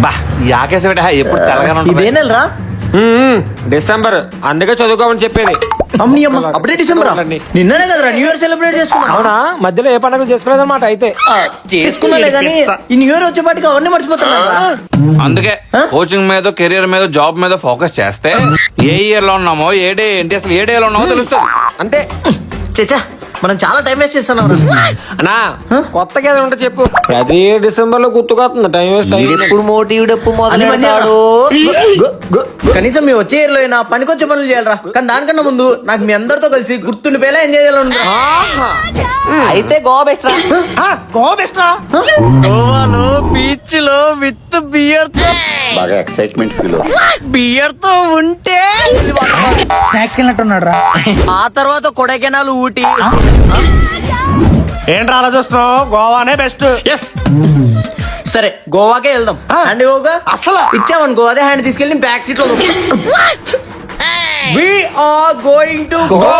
బా ఈ ఆకేశం ఎప్పుడు తెలంగాణ ఇదే నెలరా? డిసెంబర్, అందుకే చదువుకోమని చెప్పేది. అమ్మ అప్పుడే డిసెంబర్. నిన్ననే కదరా న్యూ ఇయర్ సెలబ్రేట్ చేసుకున్నా. అవునా, మధ్యలో ఏ పండుగ చేసుకోలేదన్నమాట అయితే. చేసుకున్నాలే కానీ ఈ న్యూ ఇయర్ వచ్చేపాటికి అవన్నీ మర్చిపోతున్నా. అందుకే కోచింగ్ మీద కెరియర్ మీద జాబ్ మీద ఫోకస్ చేస్తే ఏ ఇయర్ లో ఉన్నామో అసలు ఏ డే లో ఉన్నామో తెలుస్తుంది. అంటే చచ్చా మనం చాలా టైం వేస్ట్ చేస్తున్నాం. అన్నా కొత్తగా ఏదైనా ఉంటే చెప్పు. ప్రతి డిసెంబర్ లో గుర్తుకొస్తుంది టైం వేస్ట్. ఎప్పుడు మోటివ్ మొదలు కనీసం మీ వచ్చే ఇయర్ లో అయినా పనికొచ్చే పనులు చేయాలరా. కానీ దానికన్నా ముందు నాకు మీ అందరితో కలిసి గుర్తుండిపోయేలా ఎంజాయ్ చేయాలి. అయితే గోవా బెస్ట్ రా. గోవా బెస్ట్ రా. గోవాలో బీచ్ లో విత్ బియర్ తో బాగా ఎక్సైట్మెంట్ ఫీల్ బియర్ తో ఉంటే స్నాక్స్ వెళ్ళినట్టున్నాడు రా. ఆ తర్వాత కొడైకెనాల్, ఊటీ. ఏంట్రా అలా చూస్తున్నావు? గోవానే బెస్ట్. సరే గోవాకే వెళ్దాం. హ్యాండ్ ఇవ్వగా అసలు ఇచ్చామనుకో అదే హ్యాండ్ తీసుకెళ్ళి బ్యాక్ సీట్ లో. We are going to Goa.